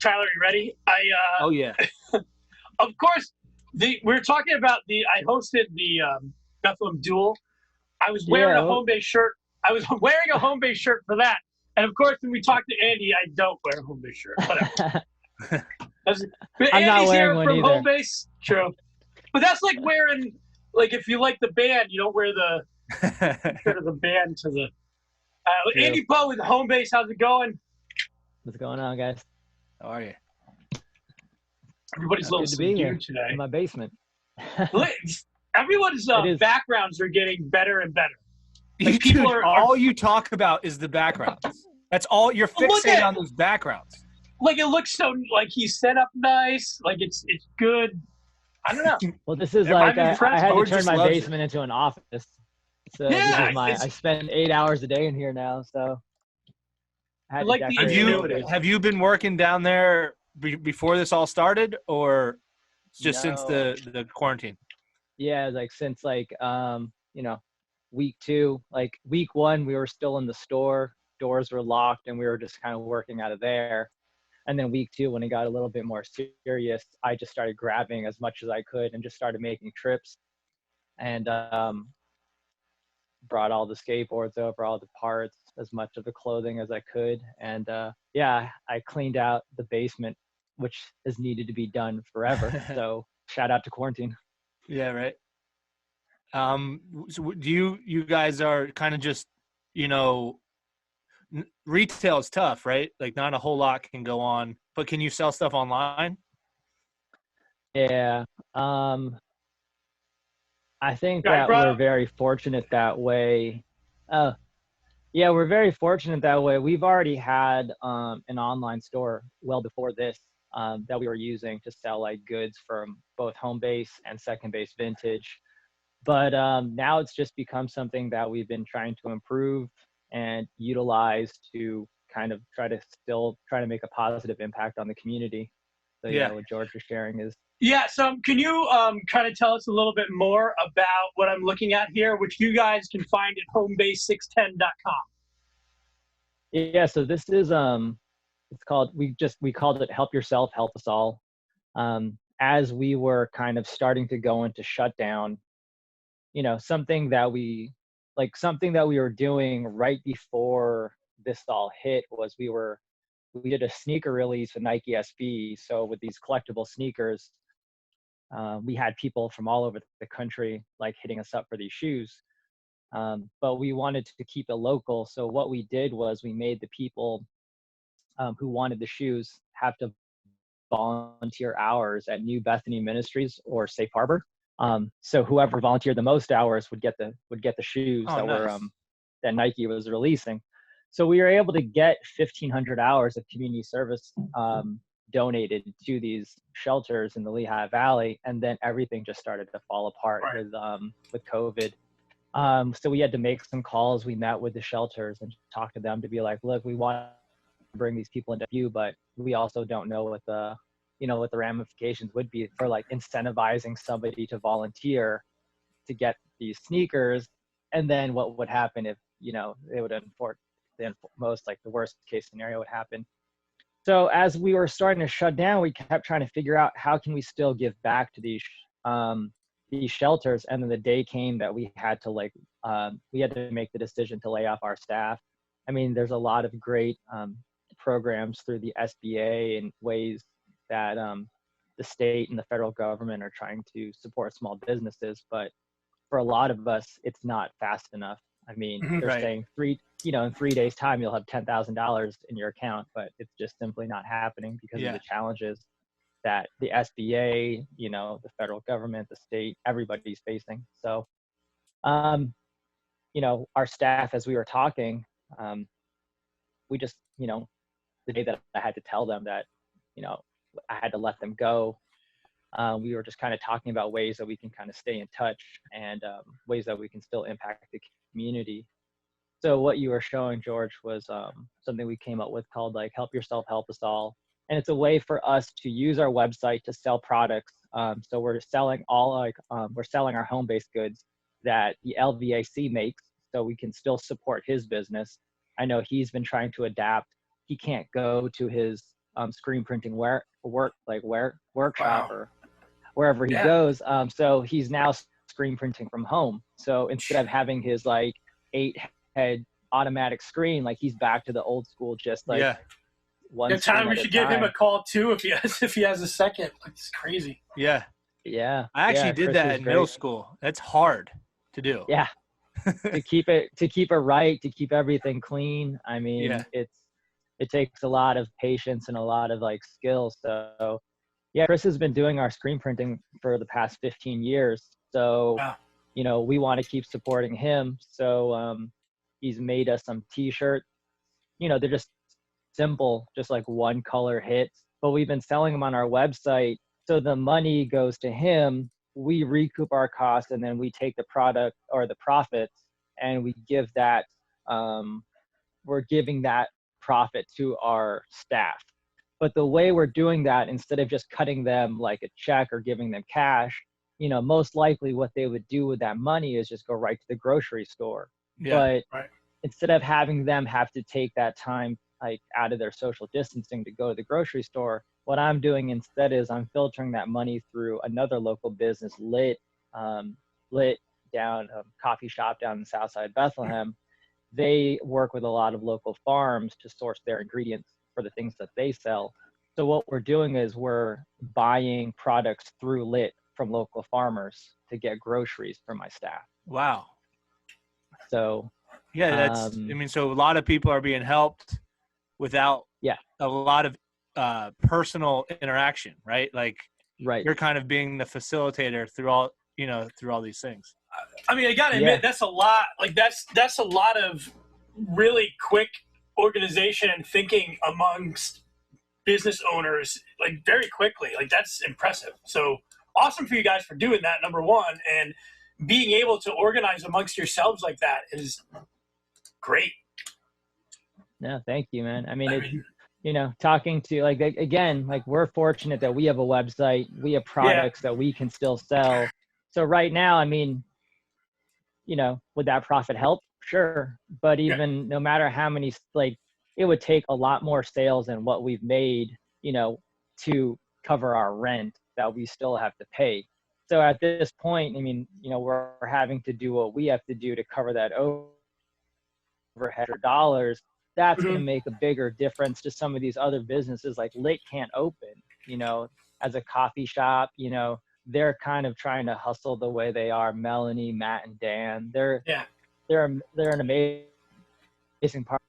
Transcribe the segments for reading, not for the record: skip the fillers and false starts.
Tyler, you ready? Oh yeah. Of course, we're talking about I hosted the Bethlehem Duel. I was wearing a home base shirt. I was wearing a home base shirt for that. And of course, when we talk to Andy, I don't wear a home base shirt. Whatever. But I'm Andy's not wearing here one from either. home base. True. But that's like wearing, like, if you like the band, you don't wear the shirt of the band to the. Andy Po with home base. How's it going? What's going on, guys? How are you? Everybody's a little Good to be here subdued today. in my basement. Everyone's backgrounds are getting better and better. Like, people all you talk about is the backgrounds. That's all you're fixated on, those backgrounds. Like, it looks so, like, he's set up nice. Like, it's good. I don't know. Well, this is like I had to turn my basement into an office. So yeah, I spend 8 hours a day in here now. So I had to have you been working down there before this all started, or just since the quarantine? Yeah, like since like week 2. Like week 1, we were still in the store. Doors were locked, and we were just kind of working out of there. And then week 2, when it got a little bit more serious, I just started grabbing as much as I could and just started making trips, and brought all the skateboards over, all the parts, as much of the clothing as I could. And I cleaned out the basement, which has needed to be done forever. So shout out to quarantine. Yeah, right. So do you guys are kind of just, retail is tough, right? Like not a whole lot can go on, but can you sell stuff online? Yeah. I think that we're very fortunate that way. We're very fortunate that way. We've already had an online store well before this that we were using to sell like goods from both home base and second base vintage. But now it's just become something that we've been trying to improve and utilize to kind of try to make a positive impact on the community. So what George was sharing is. Yeah, so can you kind of tell us a little bit more about what I'm looking at here, which you guys can find at homebase610.com? Yeah, so this is we called it Help Yourself, Help Us All. As we were kind of starting to go into shutdown, something that we were doing right before this all hit was we did a sneaker release with Nike SB. So with these collectible sneakers, we had people from all over the country like hitting us up for these shoes. But we wanted to keep it local. So what we did was we made the people who wanted the shoes have to volunteer hours at New Bethany Ministries or Safe Harbor. So whoever volunteered the most hours would get the shoes that Nike was releasing. So we were able to get 1,500 hours of community service donated to these shelters in the Lehigh Valley, and then everything just started to fall apart with COVID. So we had to make some calls. We met with the shelters and talked to them to be like, look, we want to bring these people into view, but we also don't know what the ramifications would be for like incentivizing somebody to volunteer to get these sneakers. And then what would happen if, they would the worst case scenario would happen. So as we were starting to shut down, we kept trying to figure out how can we still give back to these shelters. And then the day came that we had to make the decision to lay off our staff. I mean, there's a lot of great programs through the SBA and ways that the state and the federal government are trying to support small businesses. But for a lot of us, it's not fast enough. I mean, they're saying in 3 days time, you'll have $10,000 in your account, but it's just simply not happening because of the challenges that the SBA, the federal government, the state, everybody's facing. So, our staff, as we were talking, we just, the day that I had to tell them that, I had to let them go, we were just kind of talking about ways that we can kind of stay in touch and ways that we can still impact the community. So what you were showing, George, was something we came up with called like Help Yourself, Help Us All. And it's a way for us to use our website to sell products. So we're selling we're selling our home-based goods that the LVAC makes, so we can still support his business. I know he's been trying to adapt. He can't go to his screen printing workshop Wow. or wherever he Yeah. goes. So he's now screen printing from home. So instead of having his like 8 head automatic screen, like he's back to the old school, just like Yeah. one Good screen time. We at a should give him a time. call too if he has a second. Like, it's crazy. Yeah. Yeah. I actually Yeah, did Chris that is in middle great. school. That's hard to do. Yeah. To keep it right, to keep everything clean. I Yeah. mean, it takes a lot of patience and a lot of like skill. So yeah, Chris has been doing our screen printing for the past 15 years. So, Wow. we want to keep supporting him. So he's made us some t-shirts. They're just simple, just like one color hits, but we've been selling them on our website. So the money goes to him. We recoup our costs, and then we take the product or the profits, and we give that. We're giving that profit to our staff. But the way we're doing that, instead of just cutting them like a check or giving them cash, most likely what they would do with that money is just go right to the grocery store. Yeah. But Right. instead of having them have to take that time like out of their social distancing to go to the grocery store, what I'm doing instead is I'm filtering that money through another local business, lit down coffee shop down in Southside Bethlehem. They work with a lot of local farms to source their ingredients for the things that they sell. So what we're doing is we're buying products through Lit from local farmers to get groceries for my staff. Wow. So Yeah, so a lot of people are being helped without a lot of personal interaction, right? Like right. you're kind of being the facilitator through all these things. I mean, I gotta admit, that's a lot. Like that's a lot of really quick organization and thinking amongst business owners, like very quickly. Like that's impressive. So awesome for you guys for doing that, number one, and being able to organize amongst yourselves like that is great. No, thank you, man. I mean, talking to like, again, like we're fortunate that we have a website, we have products that we can still sell. So right now, I mean, would that profit help? Sure. But even no matter how many, like it would take a lot more sales than what we've made, to cover our rent that we still have to pay. So at this point, I mean, we're having to do what we have to do to cover that overhead or dollars. That's going to make a bigger difference to some of these other businesses. Like Lit can't open, as a coffee shop, they're kind of trying to hustle the way they are. Melanie, Matt, and Dan, they're an amazing part.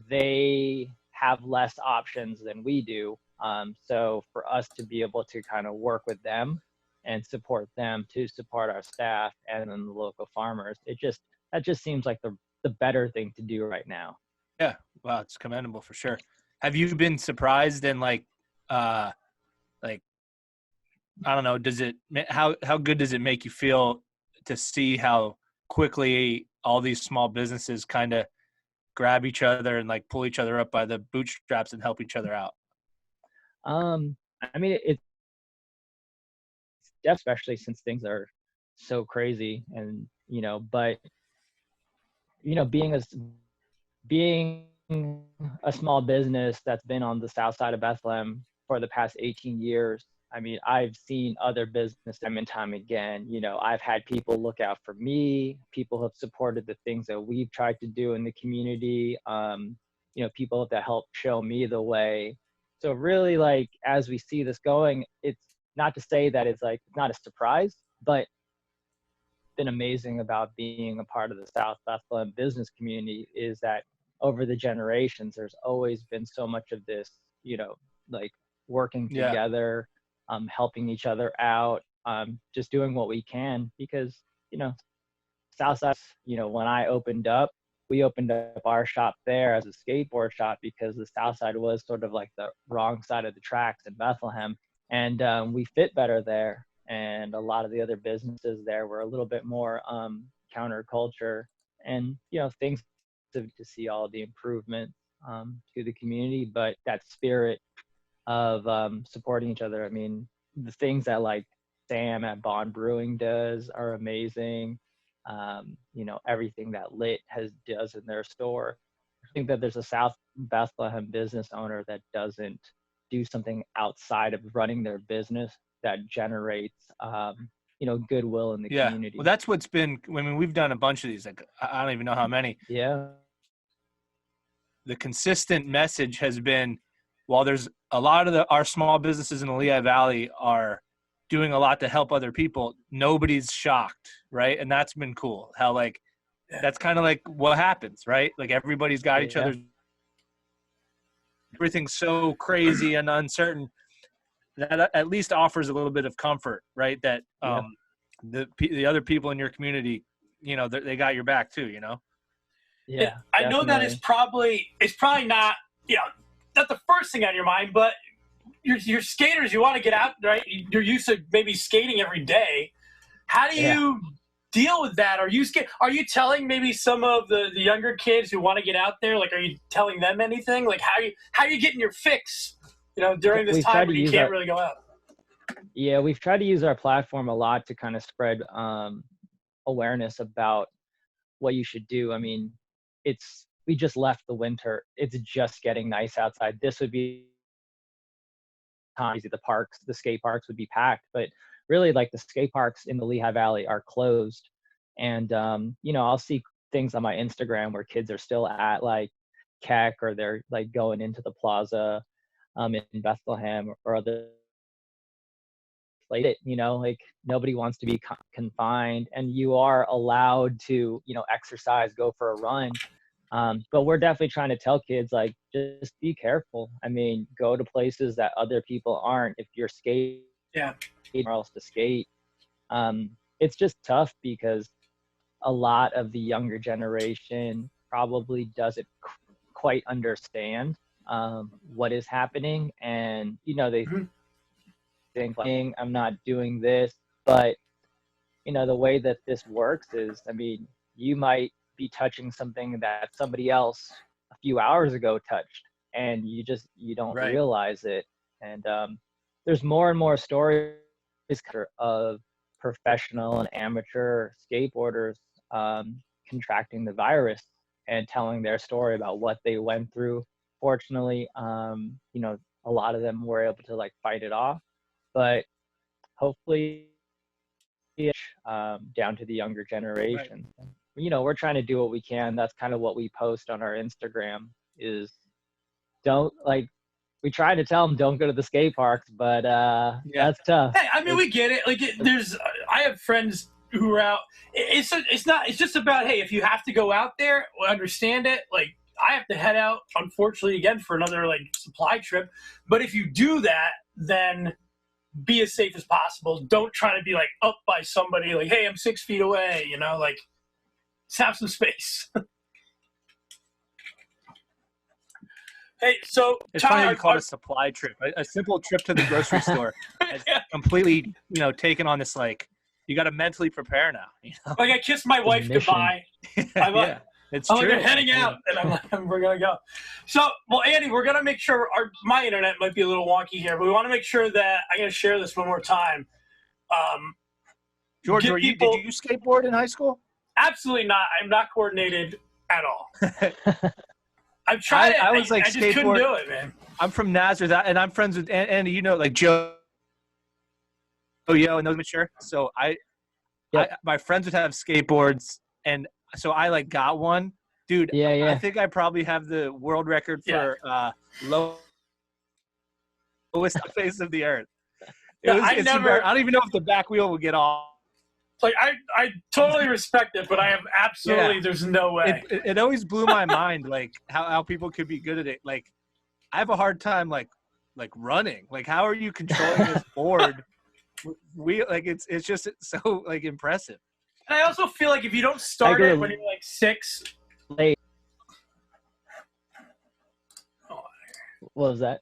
They have less options than we do. So for us to be able to kind of work with them and support them to support our staff and then the local farmers, that just seems like the better thing to do right now. Yeah. Wow. It's commendable for sure. Have you been surprised and I don't know, how good does it make you feel to see how quickly all these small businesses kind of grab each other and like pull each other up by the bootstraps and help each other out? I mean, it's especially since things are so crazy and, but, being a small business that's been on the south side of Bethlehem for the past 18 years, I mean, I've seen other business time and time again. I've had people look out for me. People have supported the things that we've tried to do in the community. People that help show me the way. So really, like, as we see this going, it's not to say that it's not a surprise, but been amazing about being a part of the South Bethlehem business community is that over the generations, there's always been so much of this, like working together, helping each other out, just doing what we can because, Southside, when I opened up, we opened up our shop there as a skateboard shop because the Southside was sort of like the wrong side of the tracks in Bethlehem. And we fit better there. And a lot of the other businesses there were a little bit more counterculture and, things to see all the improvements to the community, but that spirit of supporting each other. I mean, the things that like Sam at Bond Brewing does are amazing. Everything that Lit does in their store. think that there's a South Bethlehem business owner that doesn't do something outside of running their business that generates, goodwill in the community. Well, that's what's been. I mean, we've done a bunch of these. Like, I don't even know how many. Yeah. The consistent message has been, while there's a lot of our small businesses in the Lehigh Valley are doing a lot to help other people, nobody's shocked, right? And that's been cool. How that's kind of like what happens, right? Like everybody's got each other's. Everything's so crazy and uncertain that at least offers a little bit of comfort, right? That the other people in your community, they got your back too, Yeah, I know that it's probably not, not the first thing on your mind, but you're skaters, you want to get out, right? You're used to maybe skating every day. How do you deal with that? Are you telling maybe some of the younger kids who want to get out there, like, are you telling them anything? Like, how are you getting your fix, during this time when you can't really go out? Yeah, we've tried to use our platform a lot to kind of spread awareness about what you should do. I mean, we just left the winter. It's just getting nice outside. This would be the skate parks would be packed, but really, like, the skate parks in the Lehigh Valley are closed. And I'll see things on my Instagram where kids are still at like Keck, or they're like going into the plaza in Bethlehem or other places. Like, nobody wants to be confined, and you are allowed to exercise, go for a run. But we're definitely trying to tell kids, like, just be careful. I mean, go to places that other people aren't. If you're skating, or else to skate. It's just tough because a lot of the younger generation probably doesn't quite understand what is happening, and they think, like, I'm not doing this. But the way that this works is, I mean, you might be touching something that somebody else a few hours ago touched, and you don't realize it. And there's more and more stories of professional and amateur skateboarders contracting the virus and telling their story about what they went through. Fortunately, a lot of them were able to like fight it off, but hopefully down to the younger generation. We're trying to do what we can. That's kind of what we post on our Instagram is we try to tell them don't go to the skate parks, but that's tough. Hey, I mean, we get it. Like, I have friends who are out. It's just about, hey, if you have to go out there, understand it. Like, I have to head out, unfortunately, again for another like supply trip. But if you do that, then be as safe as possible. Don't try to be like up by somebody like, hey, I'm 6 feet away. Like, let's have some space. Hey, so it's funny how you call it a supply trip. A simple trip to the grocery store has completely, taken on this, like, you got to mentally prepare now. Like, I kissed my wife goodbye. It's true. They're heading out, and I'm like, we're gonna go. So, well, Andy, we're gonna make sure my internet might be a little wonky here, but we want to make sure that I'm gonna share this one more time. George, did you skateboard in high school? Absolutely not. I'm not coordinated at all. I've tried it. I just couldn't do it, man. I'm from Nazareth, and I'm friends with Andy. Like Joe, and those mature. So my friends would have skateboards, and so I like got one, dude. I think I probably have the world record for lowest face of the earth. I don't even know if the back wheel would get off. Like, I totally respect it, but I have absolutely there's no way. It always blew my mind, like how people could be good at it. Like, I have a hard time like running. Like, how are you controlling this board? It's just so like impressive. And I also feel like if you don't start it when you're like 6. What was that?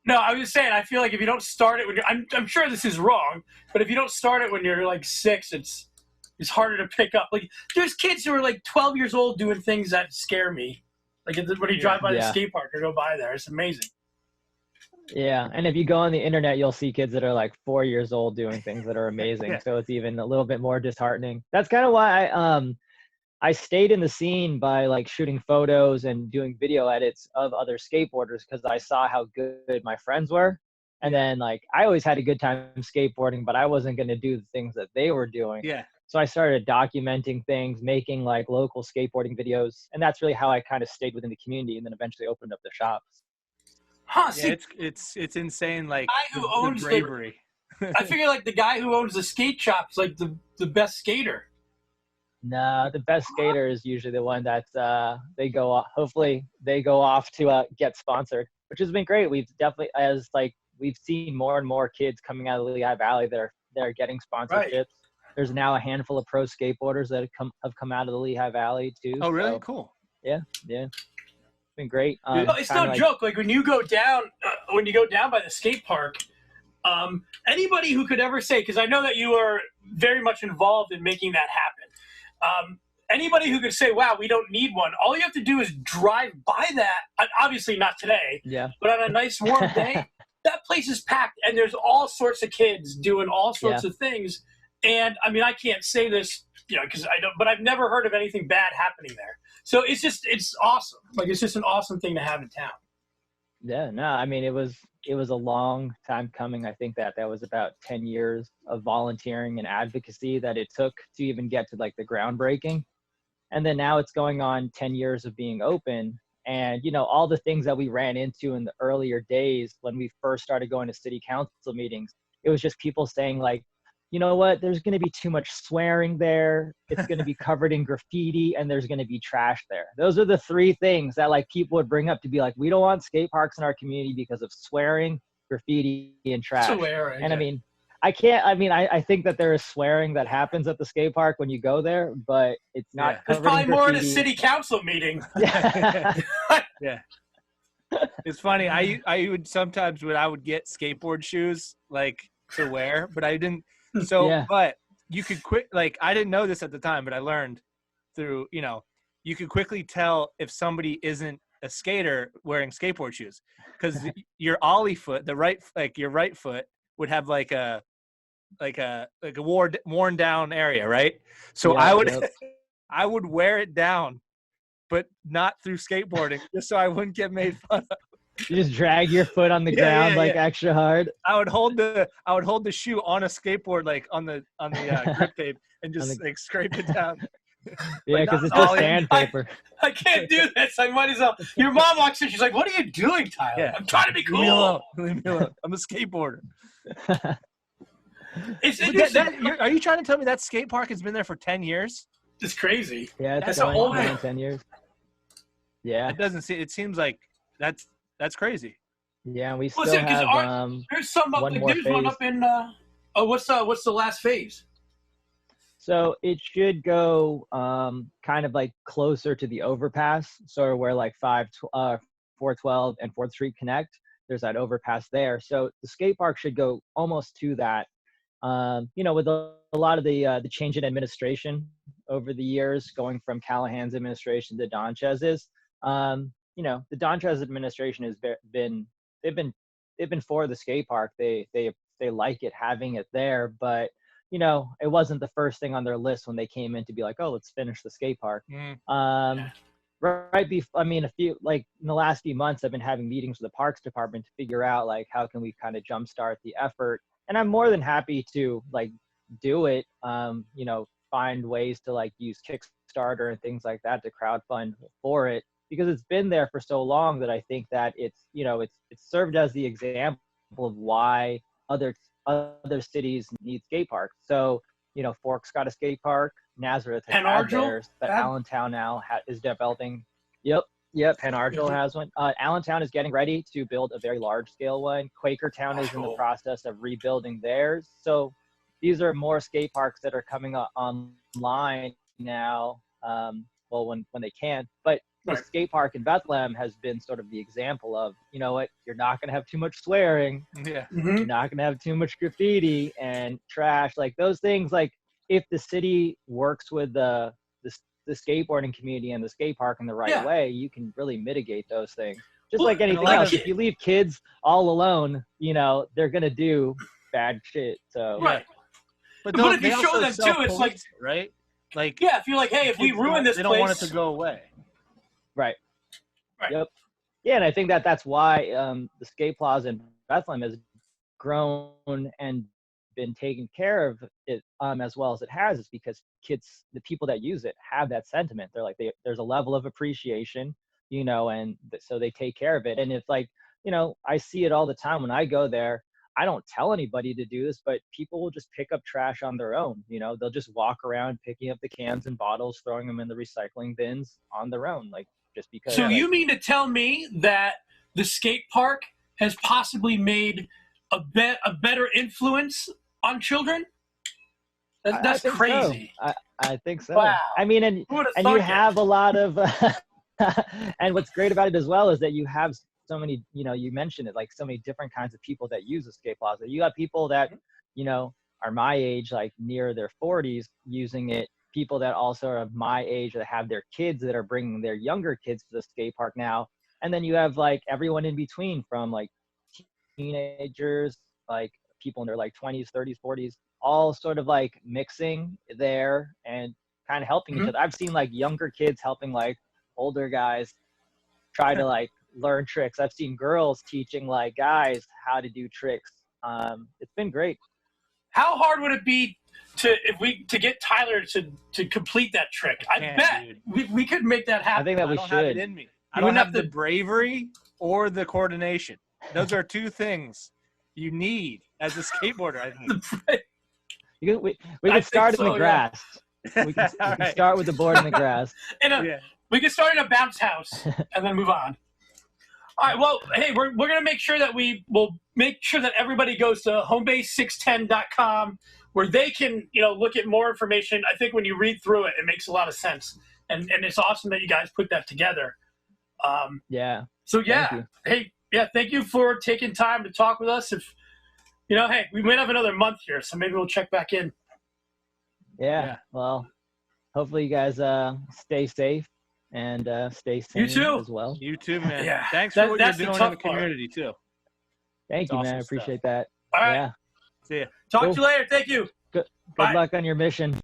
No, I was just saying, I feel like if you don't start it when you're, I'm sure this is wrong, but if you don't start it when you're like 6, it's harder to pick up. Like, there's kids who are like 12 years old doing things that scare me. Like, when you drive by the skate park or go by there, it's amazing. Yeah, and if you go on the internet, you'll see kids that are like 4 years old doing things that are amazing. So it's even a little bit more disheartening. That's kind of why I stayed in the scene by like shooting photos and doing video edits of other skateboarders because I saw how good my friends were. And then like I always had a good time skateboarding, but I wasn't going to do the things that they were doing. Yeah. So I started documenting things, making like local skateboarding videos, and that's really how I kind of stayed within the community, and then eventually opened up the shops. Huh? Yeah, See, it's insane. Like guy who owns the bravery. I figure like the guy who owns the skate shop's like the best skater. No, the best skater is usually the one that's they go off. Hopefully, they go off to get sponsored, which has been great. We've definitely, as like we've seen more and more kids coming out of the Lehigh Valley that are getting sponsorships. Right. There's now a handful of pro skateboarders that have come out of the Lehigh Valley too. Oh, really? So, cool. Yeah. It's been great. It's no joke. Like when you go down by the skate park, anybody who could ever say, because I know that you are very much involved in making that happen. Anybody who could say, "Wow, we don't need one," all you have to do is drive by that. Obviously, not today. Yeah. But on a nice warm day, that place is packed, and there's all sorts of kids doing all sorts of things. And I mean, I can't say this, because I don't. But I've never heard of anything bad happening there. So it's awesome. Like it's just an awesome thing to have in town. Yeah. No, I mean, it was a long time coming. I think that was about 10 years of volunteering and advocacy that it took to even get to like the groundbreaking. And then now it's going on 10 years of being open. And, all the things that we ran into in the earlier days when we first started going to city council meetings, it was just people saying like, you know what, there's going to be too much swearing there. It's going to be covered in graffiti and there's going to be trash there. Those are the three things that like people would bring up to be like, we don't want skate parks in our community because of swearing, graffiti, and trash. Swearing, and I mean, I think that there is swearing that happens at the skate park when you go there, but it's not. There's probably more at a city council meeting. Yeah. Yeah. It's funny. I would sometimes when I would get skateboard shoes like to wear, but I didn't. So, but you could I didn't know this at the time, but I learned through, you could quickly tell if somebody isn't a skater wearing skateboard shoes because your ollie foot, your right foot would have like a worn down area, right? So I would wear it down, but not through skateboarding, just so I wouldn't get made fun of. You just drag your foot on the ground extra hard. I would hold the shoe on a skateboard, like on the grip tape, and just like scrape it down. Yeah, because it's just sandpaper. I can't do this. I might as well. Your mom walks in. She's like, "What are you doing, Tyler?" Yeah. I'm trying to be cool. Leave me alone. I'm a skateboarder. It's interesting. Are you trying to tell me that skate park has been there for 10 years? It's crazy. Yeah, that's old. 10 years. Yeah. It seems like that's crazy. Yeah, and we still have there's some up. There's one up in. What's the last phase? So it should go kind of like closer to the overpass, sort of where like 412 and 4th Street connect. There's that overpass there. So the skate park should go almost to that. With a lot of the change in administration over the years, going from Callahan's administration to Donchez's, the Donchez administration has they've been for the skate park. They like it having it there, but it wasn't the first thing on their list when they came in to be like, oh, let's finish the skate park. In the last few months, I've been having meetings with the Parks Department to figure out like how can we kind of jumpstart the effort. And I'm more than happy to like do it. Find ways to like use Kickstarter and things like that to crowdfund for it, because it's been there for so long that I think that it's served as the example of why other cities need skate parks. So, Fork's got a skate park. Nazareth has had theirs, but Allentown now is developing. Yep. Penn Argyl has one. Allentown is getting ready to build a very large-scale one. Quakertown is in the process of rebuilding theirs. So these are more skate parks that are coming up online now, when they can. But the skate park in Bethlehem has been sort of the example of, you're not going to have too much swearing. Yeah. Mm-hmm. You're not going to have too much graffiti and trash. Like those things, like if the city works with the skateboarding community and the skate park in the right way, you can really mitigate those things. Just like anything else, if you leave kids all alone, they're going to do bad shit. So right. But if you show them too, it's like, right? Like, Yeah, if you're like, hey, if we ruin this they place, don't want it to go away. Right. Right. Yep. Yeah, and I think that's why the skate plaza in Bethlehem has grown and been taken care of it as well as it has, is because kids, the people that use it, have that sentiment. They're like, there's a level of appreciation, you know, and so they take care of it. And if like, you know, I see it all the time when I go there. I don't tell anybody to do this, but people will just pick up trash on their own. You know, they'll just walk around picking up the cans and bottles, throwing them in the recycling bins on their own, like just because. So like, you mean to tell me that the skate park has possibly made a better influence on children? That's crazy. So. I think so. Wow. I mean, and you have a lot of, and what's great about it as well is that you have so many, you know, you mentioned it, like so many different kinds of people that use the skate plaza. You got people that, you know, are my age, like near their 40s using it. People that also are of my age that have their kids that are bringing their younger kids to the skate park now. And then you have like everyone in between, from like teenagers, like people in their like 20s, 30s, 40s, all sort of like mixing there and kind of helping each other. I've seen like younger kids helping like older guys try to like learn tricks. I've seen girls teaching like guys how to do tricks. It's been great. How hard would it be to get Tyler to complete that trick? I bet we could make that happen. I think that we don't should. have it in me. I don't have the bravery or the coordination. Those are two things you need as a skateboarder, I think. We can start in the grass. Yeah. We can start with the board in the grass. We can start in a bounce house and then move on. All right. Well, hey, we're going to make sure that we will make sure that everybody goes to homebase610.com where they can, you know, look at more information. I think when you read through it, it makes a lot of sense. And it's awesome that you guys put that together. Yeah. So, yeah. Hey, yeah, thank you for taking time to talk with us. If, you know, hey, we might have another month here, so maybe we'll check back in. Yeah. Well, hopefully you guys stay safe. And stay sane as well. You too, man. Yeah. Thanks for what you're doing in the community, too. Thank you, man. I appreciate that. All right. Yeah. See ya. Talk to you later. Thank you. Good luck on your mission.